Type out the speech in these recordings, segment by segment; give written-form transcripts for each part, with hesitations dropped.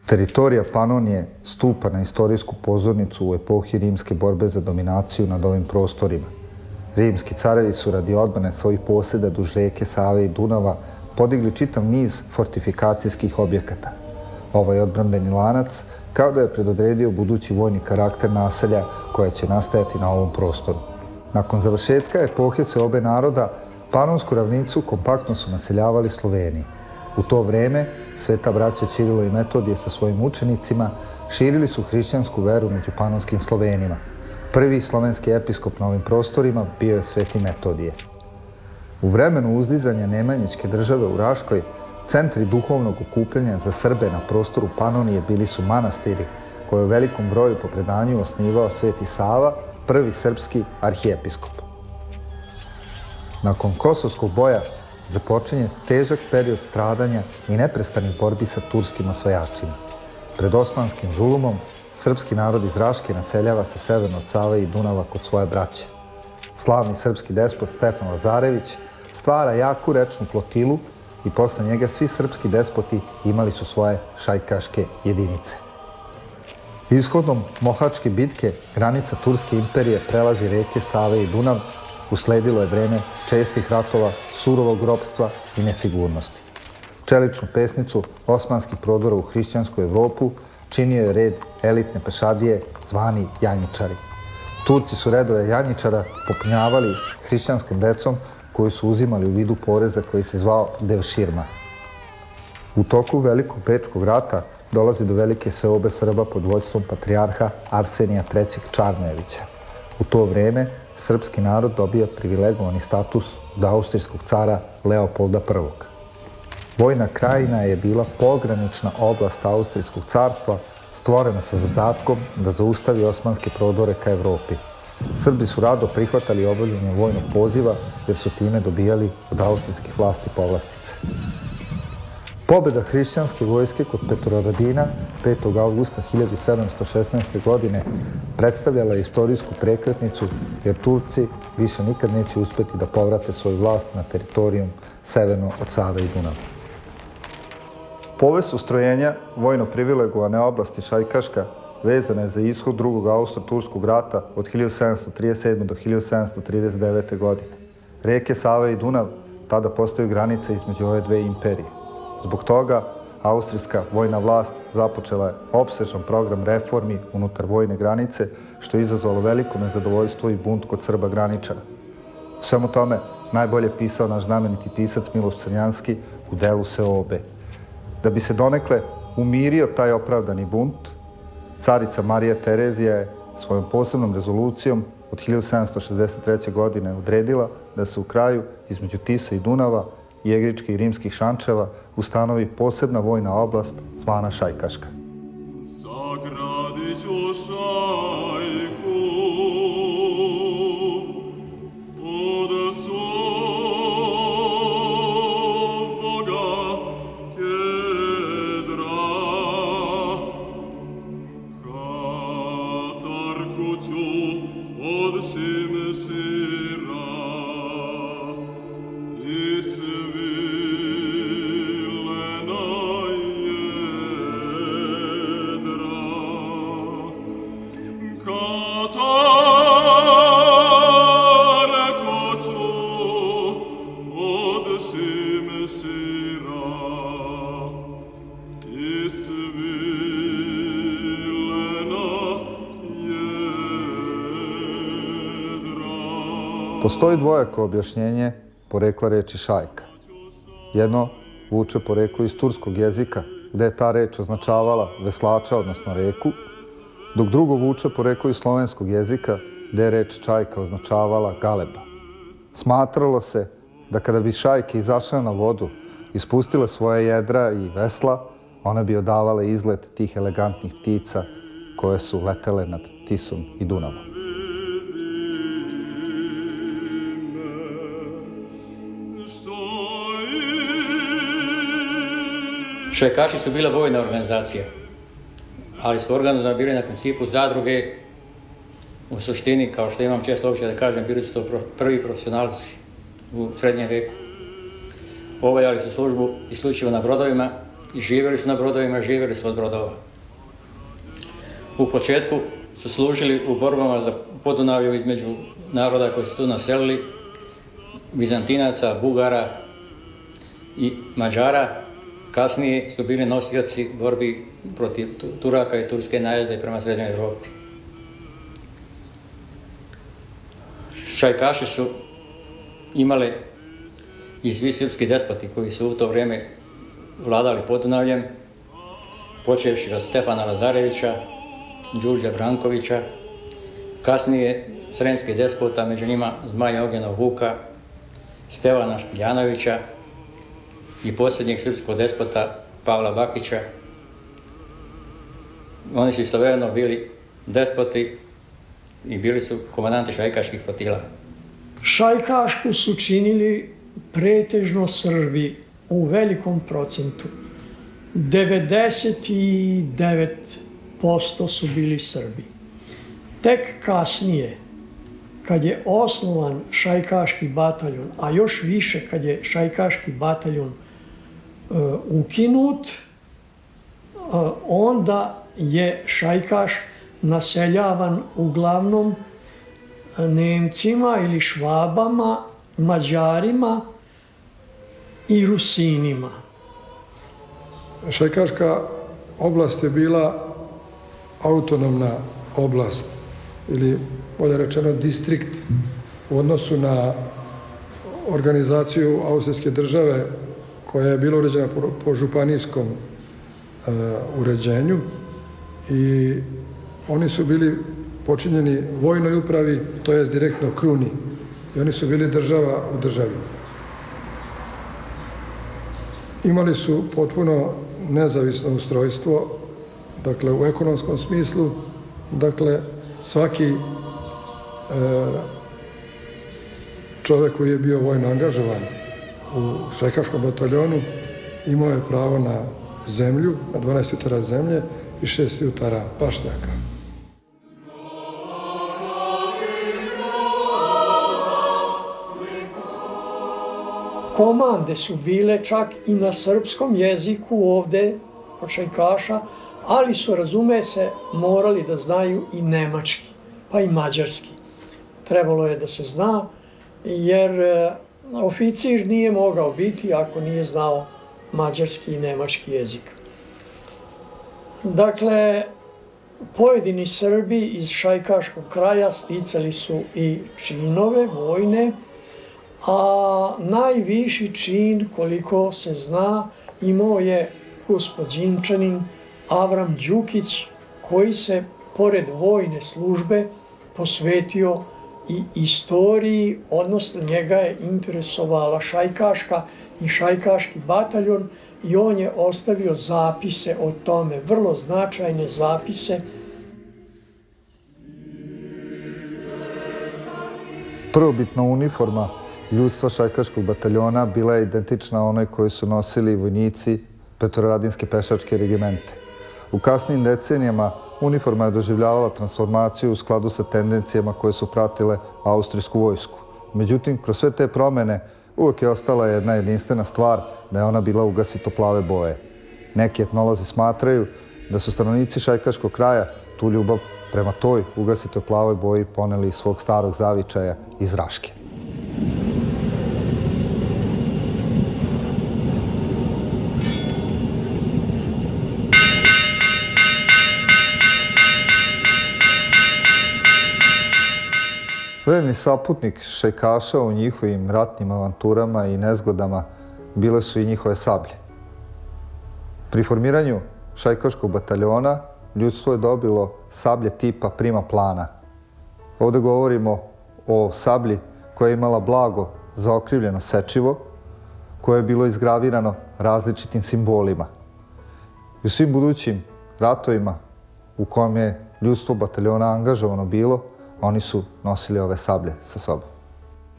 Teritorija Panonije stupa na istorijsku pozornicu u epohi rimske borbe za dominaciju nad ovim prostorima. Rimski carevi su radi odbrane svojih posjeda duž reke Save i Dunava podigli čitav niz fortifikacijskih objekata. Ovaj odbrambeni lanac kao da je predodredio budući vojni karakter naselja koja će nastajati na ovom prostoru. Nakon završetka epohe seobe naroda, Panonsku ravnicu kompaktno su naseljavali Sloveni. U to vreme sveta braća Ćirilo i Metodije sa svojim učenicima širili su hrišćansku veru među panonskim Slovenima. Prvi slovenski episkop na ovim prostorima bio je sveti Metodije. U vremenu uzdizanja Nemanjićke države u Raškoj, centri duhovnog okupljanja za Srbe na prostoru Panonije bili su manastiri, koje u velikom broju po predanju osnivao sveti Sava, prvi srpski arhijepiskop. Nakon Kosovskog boja započinje težak period stradanja i neprestanih borbi sa turskim osvajačima. Pred osmanskim zulumom, srpski narod iz Raške naseljava se severno od Save i Dunava kod svoje braće. Slavni srpski despot Stefan Lazarević stvara jaku rečnu flotilu i posle njega svi srpski despoti imali su svoje šajkaške jedinice. Ishodom Mohačke bitke granica Turske imperije prelazi reke Save i Dunav. Usledilo je vreme čestih ratova, surovog ropstva i nesigurnosti. Čeličnu pesnicu osmanskih prodora u hrišćansku Evropu činio je red elitne pešadije zvani janjičari. Turci su redove janjičara popunjavali hrišćanskom decom koju su uzimali u vidu poreza koji se zvao devširma. U toku Velikog Bečkog rata dolazi do velike seobe Srba pod vođstvom patrijarha Arsenija III. Čarnojevića. U to vreme srpski narod dobija privilegovani status od austrijskog cara Leopolda I. Vojna krajina je bila pogranična oblast austrijskog carstva, stvorena sa zadatkom da zaustavi osmanske prodore ka Evropi. Srbi su rado prihvatali obavljanje vojnog poziva jer su time dobijali od austrijskih vlasti povlastice. Pobjeda hrišćanske vojske kod Petrovaradina 5. avgusta 1716. godine predstavljala je istorijsku prekretnicu jer Turci više nikad neće uspjeti da povrate svoju vlast na teritorijum severno od Save i Dunava. Povest ustrojenja vojno privilegovane oblasti Šajkaška vezana je za ishod drugog austro-turskog rata od 1737. do 1739. godine. Reke Sava i Dunav tada postaju granice između ove dve imperije. Zbog toga, austrijska vojna vlast započela je opsežan program reformi unutar vojne granice, što je izazvalo veliko nezadovoljstvo i bunt kod Srba graničara. U svemu tome, najbolje pisao naš znameniti pisac Miloš Crnjanski u delu Seobe. Da bi se donekle umirio taj opravdani bunt, carica Marija Terezija je svojom posebnom rezolucijom od 1763. godine odredila da se u kraju između Tisa i Dunava, Jegričkih i Rimskih šančeva ustanovi posebna vojna oblast zvana Šajkaška. Sagradit ću šajku od svoga kedra, katarku ću od simsira i Postoji dvojako objašnjenje porekla reči šajka. Jedno vuče poreklo iz turskog jezika, gde je ta reč označavala veslača, odnosno reku, dok drugo vuče poreklo iz slovenskog jezika, gde je reč čajka označavala galeba. Smatralo se da kada bi šajke izašle na vodu, ispustile svoje jedra i vesla, ona bi odavala izgled tih elegantnih ptica koje su letele nad Tisom i Dunavom. Šajkaši su bila vojna organizacija, ali su organizovani bili na principu zadruge. U suštini, kao što imam često običaj da kažem, bili su to prvi profesionalci u srednjem veku. Obavljali su službu isključivo na brodovima živjeli su na brodovima, živjeli su od brodova. U početku su služili u borbama za Podunavlju između naroda koji su tu naselili, Bizantinaca, Bugara i Mađara. Kasnije su bili nosioci borbi protiv Turaka i turske najezde prema Srednjoj Europi. Šajkaši su imali i svi srpski despoti koji su u to vrijeme vladali Podunavljem, počevši od Stefana Lazarevića, Đurđa Brankovića, kasnije sremski despota, među njima Zmaja Ognjenog Vuka, Stevana Špiljanovića i posljednjeg srpskog despota Pavla Bakića. Oni su istovremeno bili despoti i bili su komandanti šajkaških flotila. Šajkašku su činili pretežno Srbi u velikom procentu. 99% su bili Srbi. Tek kasnije, kad je osnovan šajkaški bataljon, a još više kad je šajkaški bataljon ukinut, onda je šajkaš naseljavan uglavnom Nemcima ili Švabama, Mađarima i Rusinima. Šajkaška oblast je bila autonomna oblast ili, bolje rečeno, distrikt u odnosu na organizaciju Austrijske države koja je bila uređena po županijskom uređenju i oni su bili počinjeni vojnoj upravi, to jest direktno kruni. I oni su bili država u državi. Imali su potpuno nezavisno ustrojstvo, dakle u ekonomskom smislu, dakle svaki čovjek koji je bio vojno angažovan u šajkaškom bataljonu imao je pravo na zemlju, na 12 jutara zemlje i 6 jutara pašnjaka. Komande su bile čak i na srpskom jeziku ovde od šajkaša, ali su, razume se, morali da znaju i nemački, pa i mađarski. Trebalo je da se zna, jer oficir nije mogao biti ako nije znao mađarski i nemački jezik. Dakle, pojedini Srbi iz šajkaškog kraja sticali su i činove vojne, a najviši čin, koliko se zna, imao je gospodinčanin Avram Đukić, koji se, pored vojne službe, posvetio i istoriji, odnosno njega je interesovala šajkaška i šajkaški bataljon i on je ostavio zapise o tome, vrlo značajne zapise. Prvobitna uniforma ljudstva šajkaškog bataljona bila je identična onoj koju su nosili vojnici Petrovaradinske pešačke regimente. U kasnijim decenijama uniforma je doživljavala transformaciju u skladu sa tendencijama koje su pratile austrijsku vojsku. Međutim, kroz sve te promene uvek je ostala jedna jedinstvena stvar, da je ona bila ugasito plave boje. Neki etnolozi smatraju da su stanovnici šajkaškog kraja tu ljubav prema toj ugasitoj plavoj boji poneli iz svog starog zavičaja iz Raške. Verni saputnik šajkaša u njihovim ratnim avanturama i nezgodama bile su i njihove sablje. Pri formiranju šajkaškog bataljona ljudstvo je dobilo sablje tipa prima plana. Ovde govorimo o sablji koja je imala blago zaokrivljeno sečivo, koje je bilo izgravirano različitim simbolima. I u svim budućim ratovima u kojem je ljudstvo bataljona angažovano bilo, oni su nosili ove sablje sa sobom.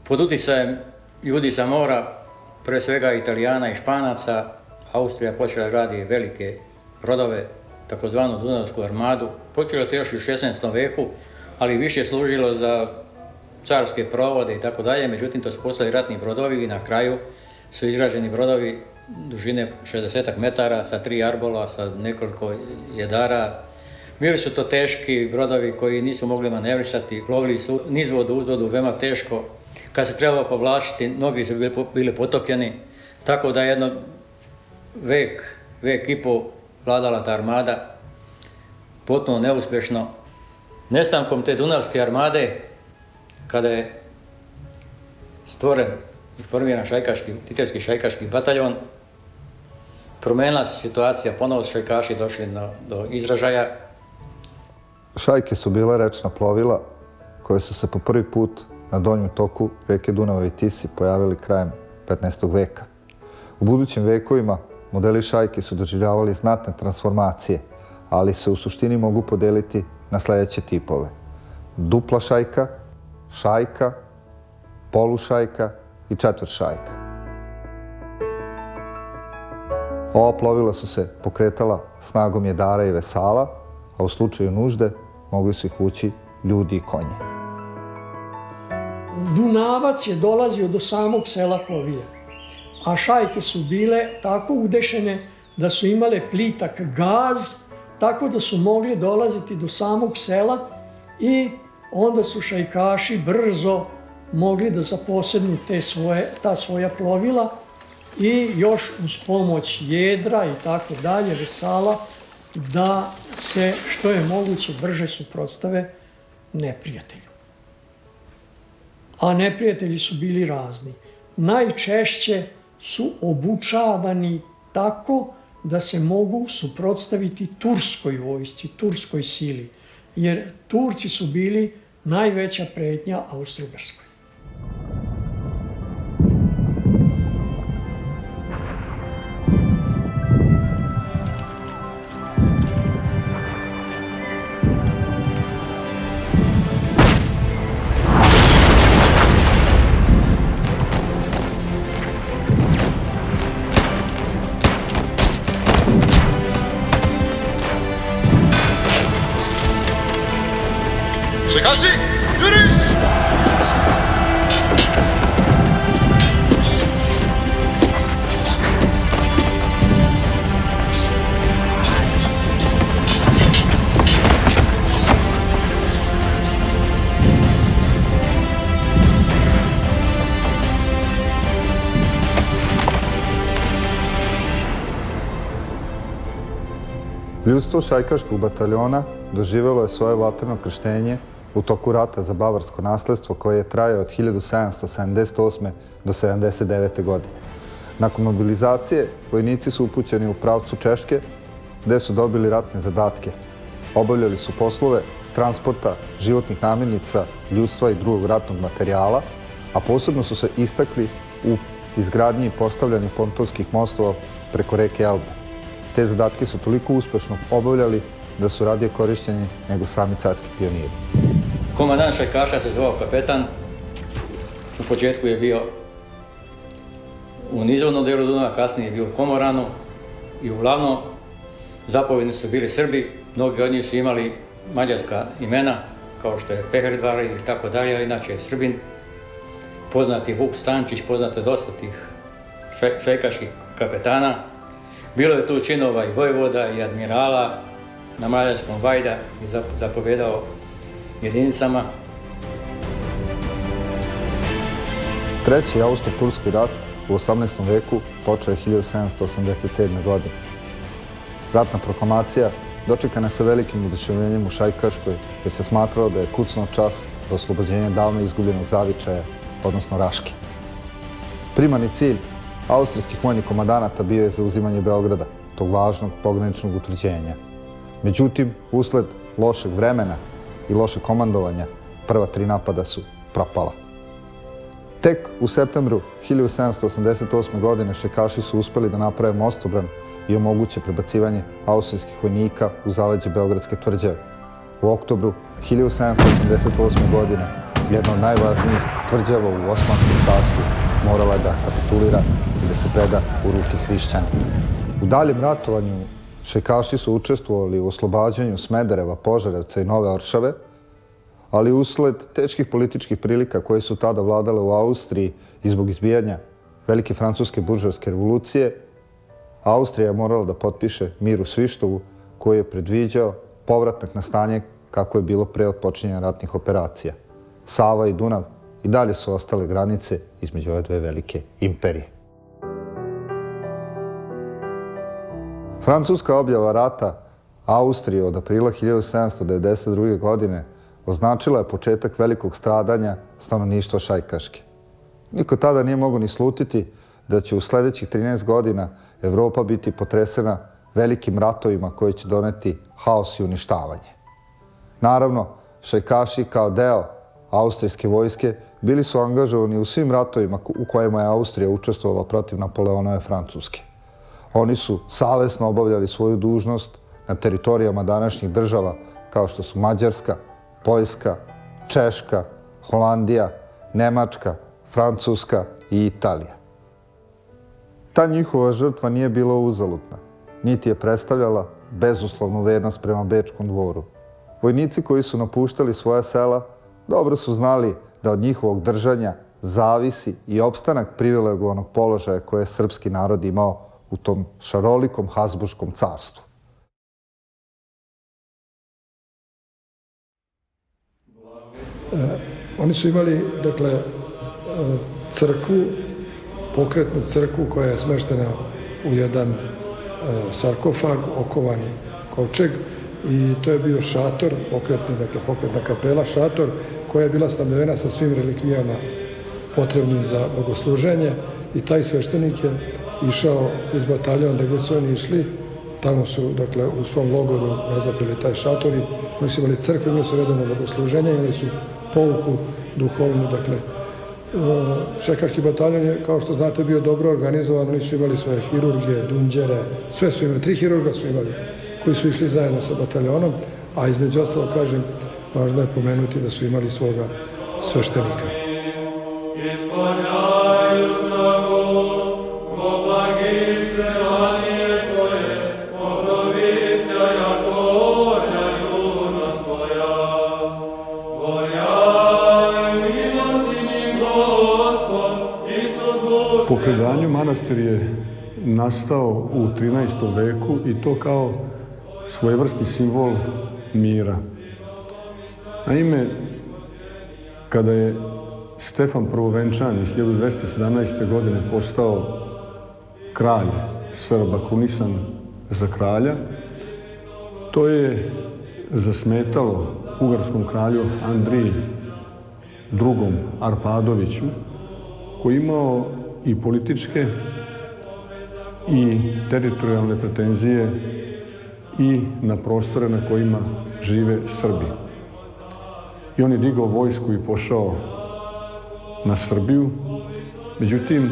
Pod uticajem ljudi sa mora, pre svega Italijana i Španaca, Austrija počela da gradi velike brodove, takozvanu Dunavsku armadu. Počelo je to još u 16. veku, ali više služilo za carske provode i tako dalje. Međutim, to su postali ratni brodovi i na kraju su izgrađeni brodovi dužine 60 metara sa 3 arbola, sa nekoliko jedara. Bili su to teški brodovi koji nisu mogli manevrisati, plovili su nizvodu, uzvodu, veoma teško. Kad se trebalo povlačiti, mnogi su bili potopljeni, tako da jedno vek i pol vladala ta armada, potpuno neuspješno. Nestankom te Dunavske armade, kada je stvoren i formiran titerski šajkaški bataljon, promenila se situacija, ponovo su šajkaši došli do izražaja. Šajke su bile rečna plovila koje su se po prvi put na donjem toku reke Dunava i Tisi pojavili krajem 15. veka. U budućim vekovima modeli šajke su doživljavali znatne transformacije, ali se u suštini mogu podeliti na sljedeće tipove. Dupla šajka, šajka, polušajka i četvršajka. Ova plovila su se pokretala snagom jedara i vesala, a u slučaju nužde mogli su ih vući ljudi i konji. Dunavac je dolazio do samog sela Kovilja, a šajke su bile tako udešene da su imale plitak gaz, tako da su mogli dolaziti do samog sela i onda su šajkaši brzo mogli da zaposednu ta svoja plovila i još uz pomoć jedra i tako dalje, vesala, da se što je moguće brže suprotstave neprijatelju. A neprijatelji su bili razni. Najčešće su obučavani tako da se mogu suprotstaviti turskoj vojsci, turskoj sili, jer Turci su bili najveća pretnja Austro-Ugarskoj. Šajkaši, juriš! Ljudstvo šajkaškog bataljona doživjelo je svoje vatreno krštenje u toku rata za bavarsko nasledstvo koje je trajao od 1778. do 79. godine. Nakon mobilizacije, vojnici su upućeni u pravcu Češke, gde su dobili ratne zadatke. Obavljali su poslove transporta životnih namirnica, ljudstva i drugog ratnog materijala, a posebno su se istakli u izgradnji i postavljanju pontonskih mostova preko reke Elbe. Te zadatke su toliko uspešno obavljali da su radije korišćeni nego sami carski pioniri. Komandant šajkaša se zvao Kapetan. U početku je bio u nizvodnom delu Dunava, kasnije je bio u Komoranu i uglavnom zapovjedni su bili Srbi. Mnogi od njih su imali mađarska imena, kao što je Peherdvar i tako dalje, inače je Srbin. Poznati Vuk Stančić, poznato je dosta tih šajkaških kapetana. Bilo je tu činova i vojvoda i admirala, na mađarskom Vajda i zapovjedao jedinicama. Treći Austro-Turski rat u 18. veku počeo je 1787. godine. Ratna proklamacija dočekana sa velikim oduševljenjem u Šajkaškoj, jer se smatralo da je kucnuo čas za oslobođenje davno izgubljenog zavičaja, odnosno Raške. Primarni cilj austrijskih vojnih komandanata bio je zauzimanje Beograda, tog važnog pograničnog utvrđenja. Međutim, usled lošeg vremena i lošeg komandovanja, prva 3 napada su propala. Tek u septembru 1788. godine šajkaši su uspeli da naprave mostobran i omoguće prebacivanje austrijskih vojnika u zaleđe Beogradske tvrđave. U oktobru 1788. godine jedna od najvažnijih tvrđava u Osmanskom carstvu morala je da kapitulira i da se preda u ruke hrišćana. U daljem ratovanju šajkaši su učestvovali u oslobađanju Smedereva, Požarevca i Nove Oršave, ali usled teških političkih prilika koje su tada vladale u Austriji i zbog izbijanja velike francuske buržoaske revolucije, Austrija je morala da potpiše mir u Svištovu koji je predviđao povratak na stanje kako je bilo pre otpočinjanja ratnih operacija. Sava i Dunav i dalje su ostale granice između ove dve velike imperije. Francuska objava rata Austrije od aprila 1792. godine označila je početak velikog stradanja stanovništva Šajkaške. Niko tada nije mogao ni slutiti da će u sledećih 13 godina Evropa biti potresena velikim ratovima koji će doneti haos i uništavanje. Naravno, Šajkaši kao deo austrijske vojske bili su angažovani u svim ratovima u kojima je Austrija učestvovala protiv Napoleonove Francuske. Oni su savesno obavljali svoju dužnost na teritorijama današnjih država kao što su Mađarska, Poljska, Češka, Holandija, Nemačka, Francuska i Italija. Ta njihova žrtva nije bila uzaludna, niti je predstavljala bezuslovnu vernost prema Bečkom dvoru. Vojnici koji su napuštali svoja sela dobro su znali da od njihovog držanja zavisi i opstanak privilegovanog položaja koje je srpski narod imao u tom šarolikom Habsburškom carstvu. Oni su imali, dakle, crkvu, pokretnu crkvu koja je smeštena u jedan sarkofag, okovani kovčeg, i to je bio šator, pokretna kapela, šator koja je bila snabdevena sa svim relikvijama potrebnim za bogosluženje, i taj sveštenik je išao uz bataljon gde su oni išli. Tamo su, dakle, u svom logoru razapeli taj šator i oni su imali crkvu, imali su redovno bogosluženje, imali su pouku duhovnu, dakle, Šajkaški bataljon je, kao što znate, bio dobro organizovan, oni su imali svoje hirurgije, dunđere, sve su imali, 3 hirurga su imali, koji su išli zajedno sa bataljonom, a između ostalo, kažem, važno je pomenuti da su imali svoga sveštenika. Po predanju manastir je nastao u 13. veku i to kao svojevrsni simbol mira. Naime, kada je Stefan Prvovenčani 1217. godine postao kralj Srba, krunisan za kralja, to je zasmetalo ugarskom kralju Andriji II. Arpadoviću, koji je imao i političke i teritorijalne pretenzije i na prostore na kojima žive Srbi. I on je digao vojsku i pošao na Srbiju. Međutim,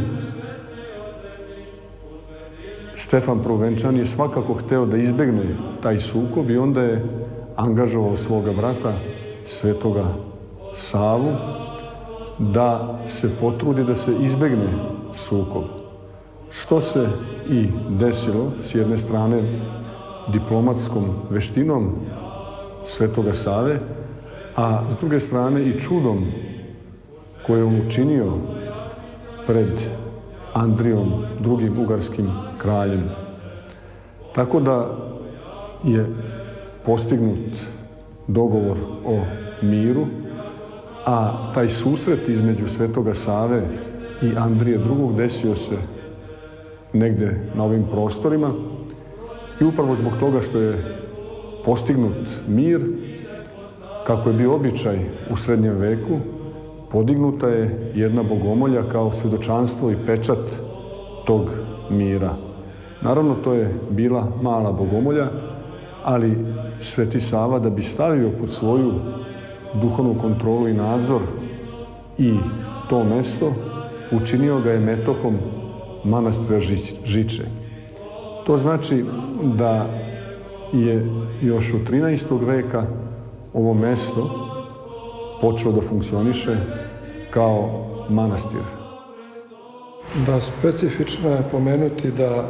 Stefan Prvovenčani je svakako hteo da izbegne taj sukob i onda je angažovao svoga brata, Svetoga Savu, da se potrudi da se izbegne sukob. Što se i desilo, s jedne strane diplomatskom veštinom Svetoga Save, a s druge strane i čudom koje je on učinio pred Andrijom II. Ugarskim kraljem. Tako da je postignut dogovor o miru, a taj susret između Svetoga Save i Andrije II. Desio se negde na ovim prostorima i upravo zbog toga što je postignut mir, kako je bio običaj u srednjem veku, podignuta je jedna bogomolja kao svjedočanstvo i pečat tog mira. Naravno, to je bila mala bogomolja, ali Sveti Sava, da bi stavio pod svoju duhovnu kontrolu i nadzor i to mesto, učinio ga je metohom manastira Žiče. To znači da je još u 13. veka ovo mesto počelo da funkcioniše kao manastir. Da, specifično je pomenuti da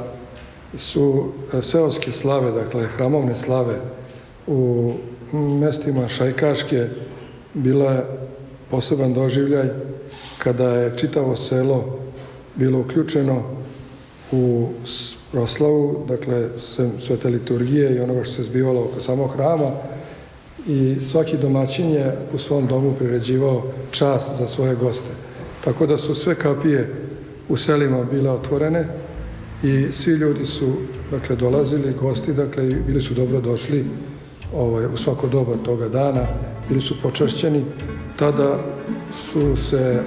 su seoske slave, dakle hramovne slave u mestima Šajkaške bila poseban doživljaj kada je čitavo selo bilo uključeno u proslavu, dakle sve te liturgije i onoga što se zbivalo oko samog hrama, i svaki domaćin je u svom domu priređivao čast za svoje goste. Tako da su sve kapije u selima bile otvorene i svi ljudi su, dakle, dolazili, gosti, dakle, i bili su dobro došli u svako doba toga dana, bili su počašćeni. Tada su se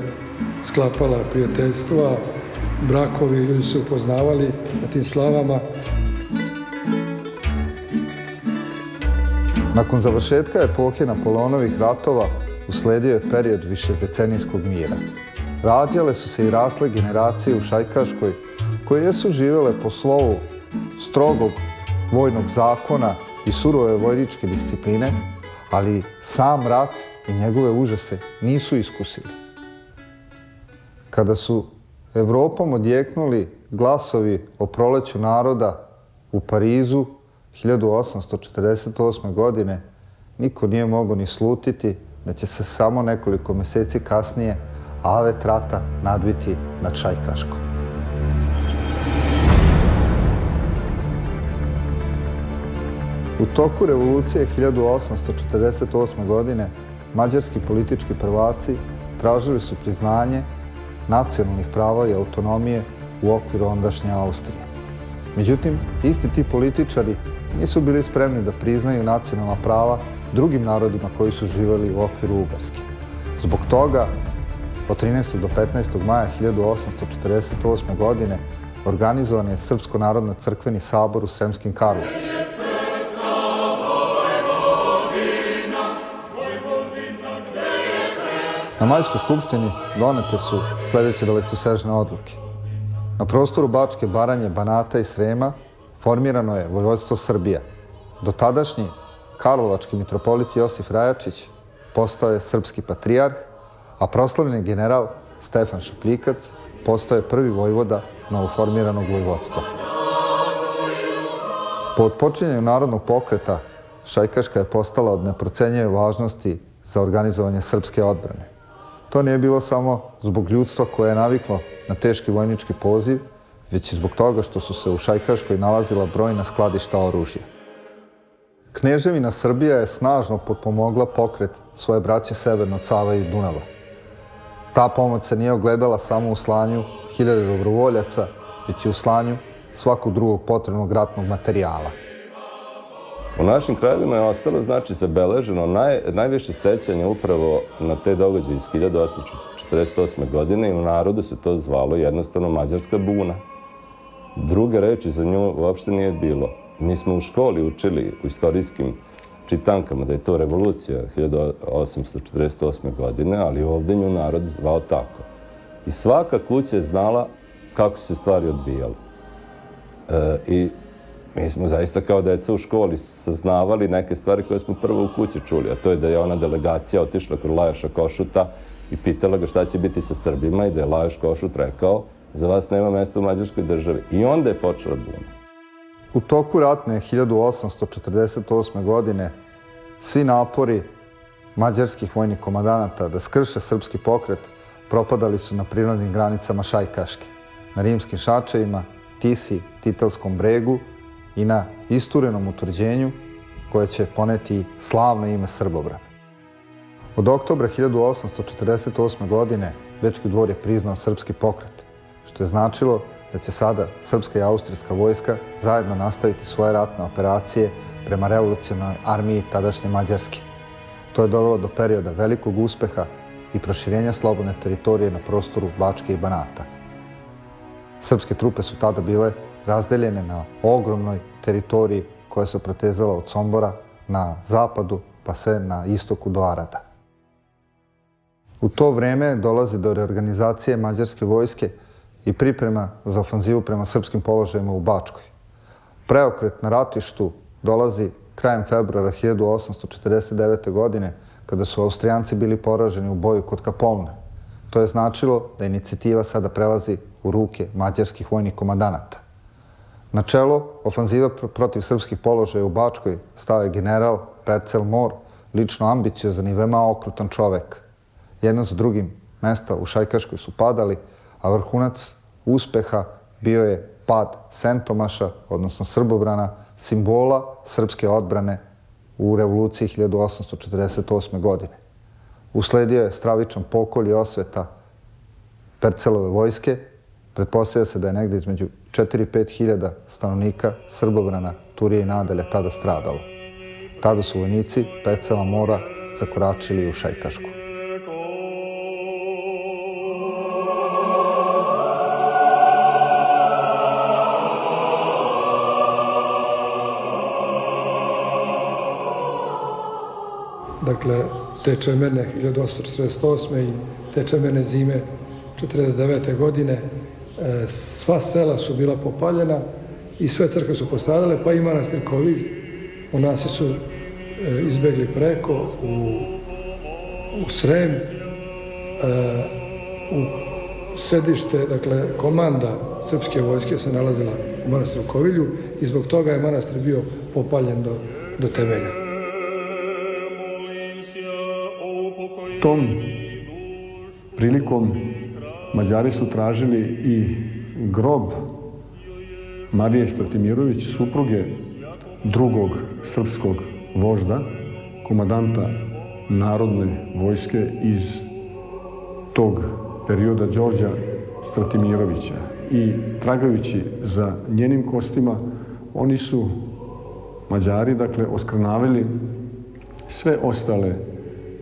sklapala prijateljstva, brakovi, ljudi se upoznavali na tim slavama. Nakon završetka epohe Napoleonovih ratova usledio je period višedecenijskog mira. Rađale su se i rasle generacije u Šajkaškoj koje jesu živele po slovu strogog vojnog zakona i surove vojničke discipline, ali sam rat i njegove užase nisu iskusili. Kada su Evropom odjeknuli glasovi o proleću naroda u Parizu 1848. godine, niko nije mogao ni slutiti da će se samo nekoliko meseci kasnije avet rata nadviti nad Šajkaškom. U toku revolucije 1848. godine mađarski politički prvaci tražili su priznanje nacionalnih prava i autonomije u okviru ondašnje Austrije. Međutim, isti ti političari nisu bili spremni da priznaju nacionalna prava drugim narodima koji su živeli u okviru Ugarske. Zbog toga, od 13. do 15. maja 1848. godine organizovan je Srpsko-narodno-crkveni sabor u Sremskim Karlovcima. Na Majskoj skupštini donete su sledeće dalekosežne odluke. Na prostoru Bačke, Baranje, Banata i Srema formirano je Vojvodstvo Srbija. Dotadašnji karlovački mitropolit Josif Rajačić postao je srpski patrijarh, a proslavljeni general Stefan Šupljikac postao je prvi vojvoda novoformiranog vojvodstva. Po otpočinjanju narodnog pokreta, Šajkaška je postala od neprocenjive važnosti za organizovanje srpske odbrane. To nije bilo samo zbog ljudstva koje je naviklo na teški vojnički poziv, već i zbog toga što su se u Šajkaškoj nalazila brojna skladišta oružja. Kneževina Srbija je snažno potpomogla pokret svoje braće severno od Save i Dunava. Ta pomoć se nije ogledala samo u slanju hiljade dobrovoljaca, već i u slanju svakog drugog potrebnog ratnog materijala. U našim krajevima je ostalo, znači, zabeleženo najviše sećanja upravo na te događaje iz 1848. godine i u narodu se to zvalo jednostavno Mađarska buna. Druge reči za nju uopšte nije bilo. Mi smo u školi učili u istorijskim čitankama da je to revolucija 1848. godine, ali ovde nju narod zvao tako. I svaka kuća je znala kako su se stvari odvijale. I mi smo zaista kao deca u školi saznavali neke stvari koje smo prvo u kući čuli, a to je da je ona delegacija otišla kod Lajoša Košuta i pitala ga šta će biti sa Srbima i da je Lajoš Košut rekao za vas nema mesta u Mađarskoj državi. I onda je počela buna. U toku ratne 1848. godine svi napori mađarskih vojnih komandanata da skrše srpski pokret propadali su na prirodnim granicama Šajkaške, na rimskim šačevima, Tisi, Titelskom bregu i na isturenom utvrđenju koje će poneti slavno ime Srbobran. Od oktobra 1848. godine Bečki dvor je priznao srpski pokret, što je značilo da će sada srpska i austrijska vojska zajedno nastaviti svoje ratne operacije prema revolucionarnoj armiji tadašnje Mađarske. To je dovelo do perioda velikog uspeha i proširenja slobodne teritorije na prostoru Bačke i Banata. Srpske trupe su tada bile razdeljene na ogromnoj teritoriji koja se protezala od Sombora na zapadu pa sve na istoku do Arada. U to vreme dolazi do reorganizacije mađarske vojske i priprema za ofanzivu prema srpskim položajima u Bačkoj. Preokret na ratištu dolazi krajem februara 1849. godine kada su Austrijanci bili poraženi u boju kod Kapolne. To je značilo da inicijativa sada prelazi u ruke mađarskih vojnih komandanata. Na čelo ofanziva protiv srpskih položaja u Bačkoj stao je general Percel Mor, lično ambiciozan i veoma okrutan čovek. Jedno za drugim mesta u Šajkaškoj su padali, a vrhunac uspeha bio je pad Sentomaša, odnosno Srbobrana, simbola srpske odbrane u revoluciji 1848. godine. Usledio je stravičan pokolj i osveta Percelove vojske. Pretpostavlja se da je negde između 4 i 5 hiljada stanovnika Srbobrana, Turije i nadalje tada stradalo. Tada su vojnici Percela Mora zakoračili u Šajkašku. Dakle, te čemene 1848. i te čemene zime 1949. godine, sva sela su bila popaljena i sve crkve su postradale, pa i manastir Kovilj. Monasi su izbegli preko u Srem, u sedište, dakle, komanda srpske vojske se nalazila u manastiru Kovilju i zbog toga je manastir bio popaljen do temelja. Tom prilikom Mađari su tražili i grob Marije Stratimirović, supruge drugog srpskog vožda, komandanta narodne vojske iz tog perioda, Đorđa Stratimirovića. I tragajući za njenim kostima, oni su, Mađari, dakle, oskrnavili sve ostale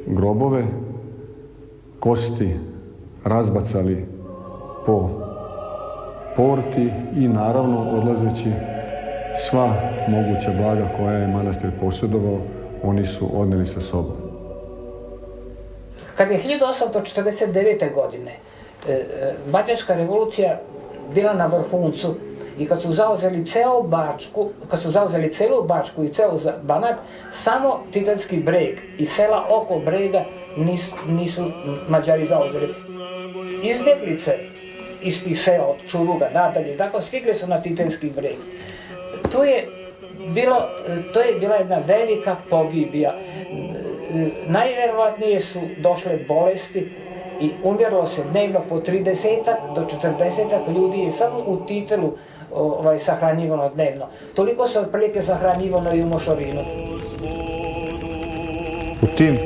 grobove, kosti razbacali po porti i naravno odlazeći sva moguća blaga koja je manastir posjedovao, oni su odneli sa sobom. Kad je 1849. godine Mađarska revolucija bila na vrhuncu i kad su zauzeli celu Bačku i ceo Banat, samo Titelski breg i sela oko brega nisu Mađari zauzeli. Izbjeglice iz tih sela od Čuruga nadalje, tako stigli su na Titelski breg. To je bila jedna velika pogibija. Najverovatnije su došle bolesti i umjerlo se dnevno po 30 do 40 ljudi je samo u Titelu sahranjivano dnevno. Toliko se otprilike sahranjivano i u Mošorinu. U tim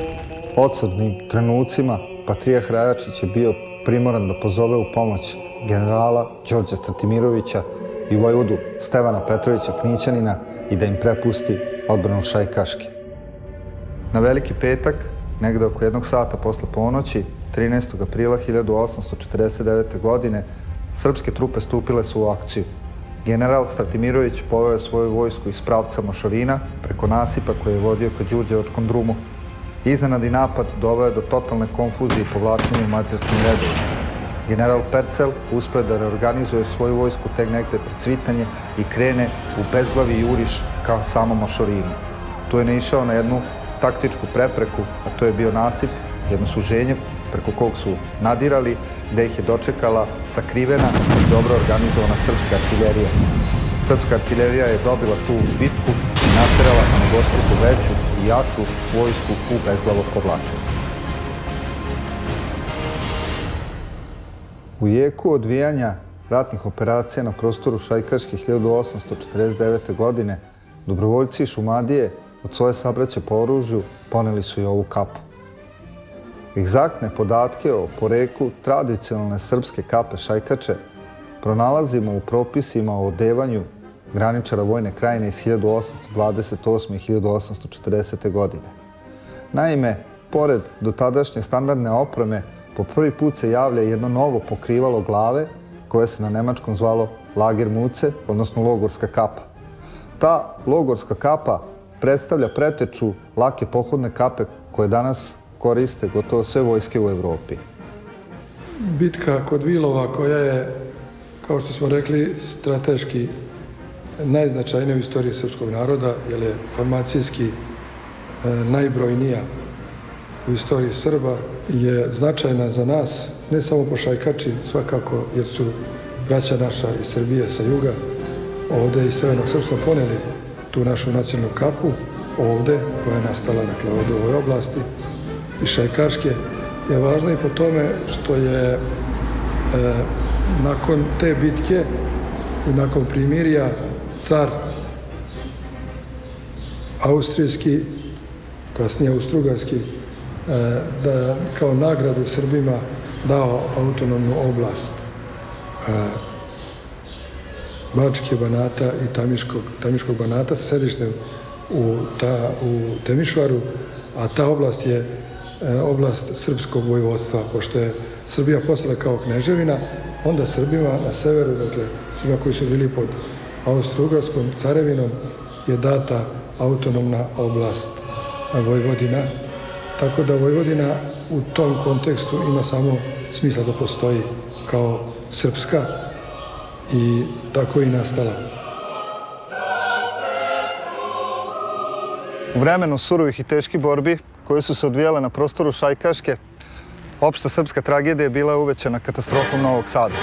odsudnim trenucima patrijarh Rajačić je bio primoran da pozove u pomoć generala Đorđa Stratimirovića i vojvodu Stevana Petrovića Knićanina i da im prepusti odbranu Šajkaške. Na Veliki petak, negde oko 1 sata posle ponoći, 13. aprila 1849. godine, srpske trupe stupile su u akciju. General Stratimirović poveo svoju vojsku iz pravca Mošorina preko nasipa koji je vodio ka Đurđevačkom drumu. Iznenadni napad doveo je do totalne konfuzije i povlačenja u mađarskim redovima. General Percel uspeo da reorganizuje svoju vojsku tek negde pred svitanje i krene u bezglavi juriš ka samom Mošorinu. Tu je naišao na jednu taktičku prepreku, a to je bio nasip, jedno suženje preko kog su nadirali, gde ih je dočekala sakrivena i dobro organizovana srpska artiljerija. Srpska artiljerija je dobila tu bitku i naterala na mnogostruko veću i jaču vojsku u bezglavo povlačenje. U jeku odvijanja ratnih operacija na prostoru Šajkaške 1849. godine dobrovoljci Šumadije od svoje sabraće po oružju poneli su i ovu kapu. Egzaktne podatke o poreklu tradicionalne srpske kape Šajkače pronalazimo u propisima o odevanju graničara Vojne krajine iz 1828. i 1840. godine. Naime, pored dotadašnje standardne opreme, po prvi put se javlja jedno novo pokrivalo glave koje se na nemačkom zvalo Lagermuce, odnosno logorska kapa. Ta logorska kapa predstavlja preteču lake pohodne kape koje danas koriste gotovo sve vojske u Evropi. Bitka kod Vilova, koja je, kao što smo rekli, strateški najznačajnija u istoriji srpskog naroda, jer je formacijski najbrojnija u istoriji Srba, je značajna za nas, ne samo po Šajkači, svakako, jer su braća naša iz Srbije sa juga, ovde iz Severnog Srpstva poneli tu našu nacionalnu kapu, ovde, koja je nastala, dakle, ovde u ovoj oblasti, i Šajkaške, je važna i po tome što je nakon te bitke i nakon primirja car austrijski, kasnije austrougarski, da kao nagradu Srbima dao autonomnu oblast Bačke Banata i Tamiškog Banata sa sedištem u Temišvaru, a ta oblast je oblast srpskog vojvodstva. Pošto je Srbija postala kao kneževina, onda Srbima na severu, dakle Srbima koji su bili pod Austro-Ugarskom carevinom, je data autonomna oblast Vojvodina. Tako da Vojvodina u tom kontekstu ima samo smisla da postoji kao srpska i tako i nastala. U vremenu surovih i teških borbi koje su se odvijale na prostoru Šajkaške, opšta srpska tragedija je bila uvećana katastrofom Novog Sada.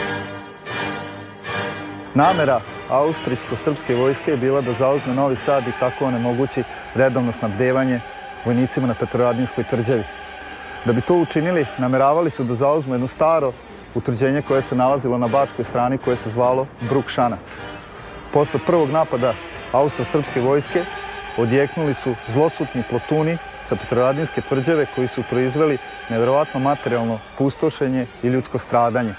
Namera austrijsko-srpske vojske je bila da zauzme Novi Sad i tako onemogući redovno snabdevanje vojnicima na Petrovaradinskoj tvrđavi. Da bi to učinili, nameravali su da zauzmu jedno staro utvrđenje koje se nalazilo na bačkoj strani, koje se zvalo Bruk-Šanac. Posle prvog napada austro-srpske vojske odjeknuli su zlosutni plotuni sa Petrovaradinske tvrđave koji su proizveli neverovatno materijalno pustošenje i ljudsko stradanje.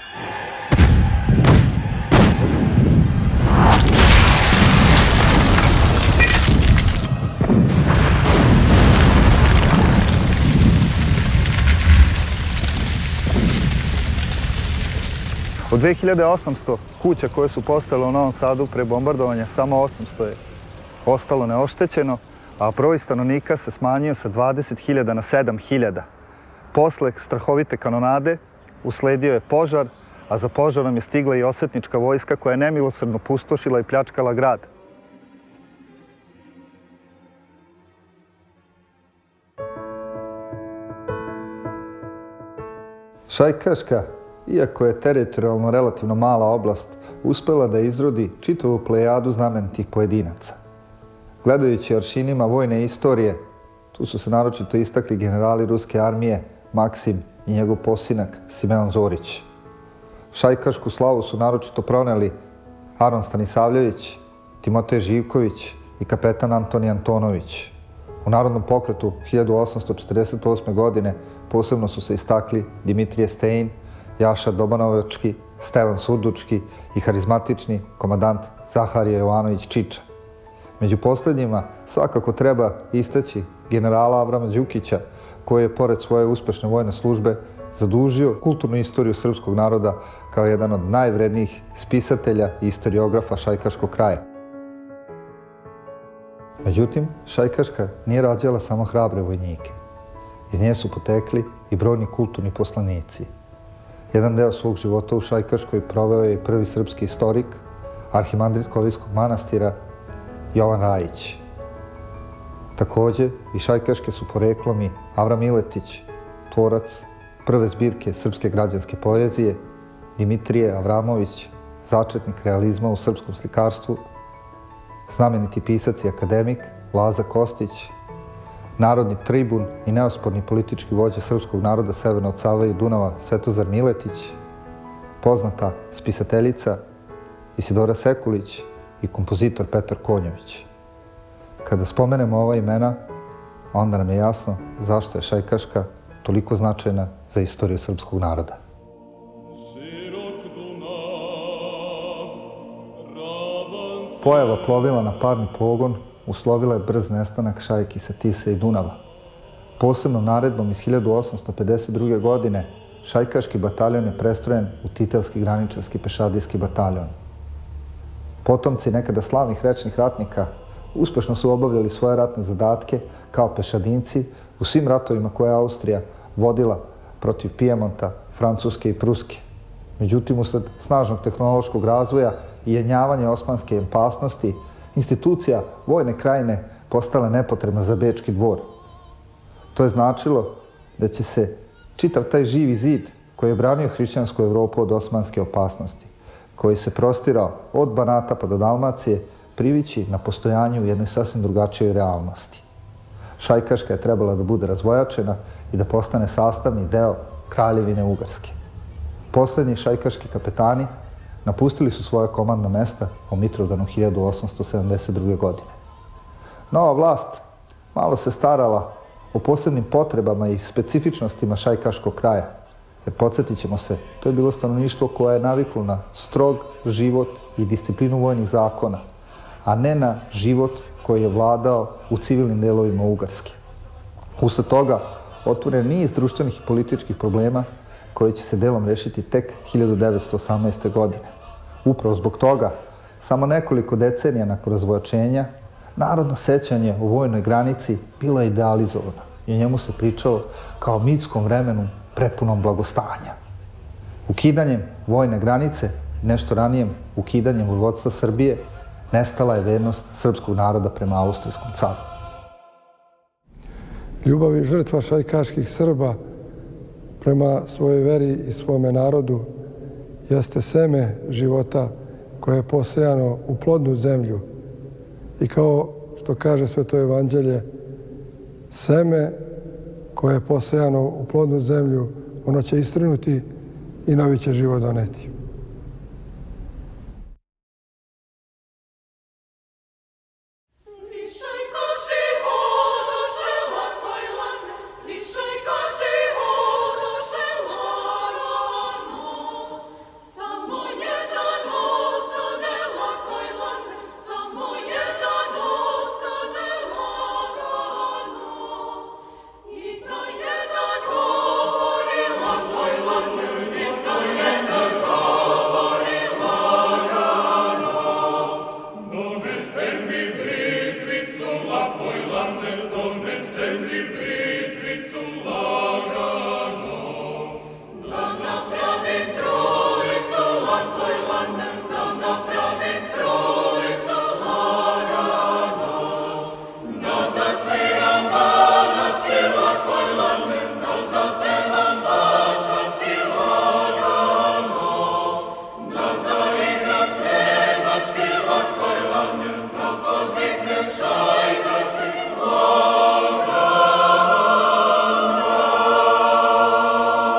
Od 2800 kuća koje su postojale u Novom Sadu pre bombardovanja, samo 800 je ostalo neoštećeno, a broj stanovnika se smanjio sa 20.000 na 7.000. Posle strahovite kanonade usledio je požar, a za požarom je stigla i osvetnička vojska koja je nemilosrdno pustošila i pljačkala grad. Šajkaška, iako je teritorijalno relativno mala oblast, uspela da izrodi čitavu plejadu znamenitih pojedinaca. Gledajući aršinima vojne istorije, tu su se naročito istakli generali ruske armije Maksim i njegov posinak Simeon Zorić. Šajkašku slavu su naročito proneli Aron Stanisavljević, Timotej Živković i kapetan Antoni Antonović. U Narodnom pokretu 1848. godine posebno su se istakli Dimitrije Stejn, Jaša Dobanovački, Stevan Surdučki i harizmatični komandant Zaharije Jovanović Čiča. Među poslednjima svakako treba istaći generala Avrama Đukića, koji je pored svoje uspešne vojne službe zadužio kulturnu istoriju srpskog naroda kao jedan od najvrednijih spisatelja i istoriografa Šajkaškog kraja. Međutim, Šajkaška nije rađala samo hrabre vojnike. Iz nje su potekli i brojni kulturni poslanici. Jedan deo svog života u Šajkaškoj proveo je i prvi srpski istorik, arhimandrit Kovijskog manastira Jovan Rajić. Takođe, iz Šajkaške su poreklom i Avram Miletić, tvorac prve zbirke srpske građanske poezije, Dimitrije Avramović, začetnik realizma u srpskom slikarstvu, znameniti pisac i akademik Laza Kostić, narodni tribun i neosporni politički vođa srpskog naroda severno od Save i Dunava Svetozar Miletić, poznata spisateljica Isidora Sekulić i kompozitor Petar Konjović. Kada spomenemo ova imena, onda nam je jasno zašto je Šajkaška toliko značajna za istoriju srpskog naroda. Pojava plovila na parni pogon uslovila je brz nestanak šajki sa Tise i Dunava. Posebnom naredbom iz 1852. godine Šajkaški bataljon je prestrojen u Titelski graničarski pešadijski bataljon. Potomci nekada slavnih rečnih ratnika uspešno su obavljali svoje ratne zadatke kao pešadinci u svim ratovima koje je Austrija vodila protiv Pijemonta, Francuske i Pruske. Međutim, usled snažnog tehnološkog razvoja i jenjavanja osmanske opasnosti, institucija vojne krajine postala nepotrebna za Bečki dvor. To je značilo da će se čitav taj živi zid koji je branio hrišćansku Evropu od osmanske opasnosti, koji se prostirao od Banata pa do Dalmacije, privići na postojanje u jednoj sasvim drugačijoj realnosti. Šajkaška je trebala da bude razvojačena i da postane sastavni deo Kraljevine Ugarske. Poslednji šajkaški kapetani napustili su svoja komandna mesta u Mitrovdanu 1872. godine. Nova vlast malo se starala o posebnim potrebama i specifičnostima šajkaškog kraja. Jer podsjetit ćemo se, to je bilo stanovništvo koje je naviklo na strog život i disciplinu vojnih zakona, a ne na život koji je vladao u civilnim delovima Ugarske. Usled toga otvoren niz društvenih i političkih problema koji će se delom rešiti tek 1918. godine. Upravo zbog toga, samo nekoliko decenija nakon razvojačenja, narodno sećanje o vojnoj granici bilo je idealizovano i o njemu se pričalo kao o mitskom vremenu prepunom blagostanja. Ukidanjem vojne granice i nešto ranijem ukidanjem vojvodstva Srbije nestala je vernost srpskog naroda prema austrijskom caru. Ljubav i žrtva šajkaških Srba prema svojoj veri i svome narodu jeste seme života koje je posejano u plodnu zemlju i kao što kaže Sveto evanđelje, seme koje je posejano u plodnu zemlju, ono će istrinuti i novi će život doneti.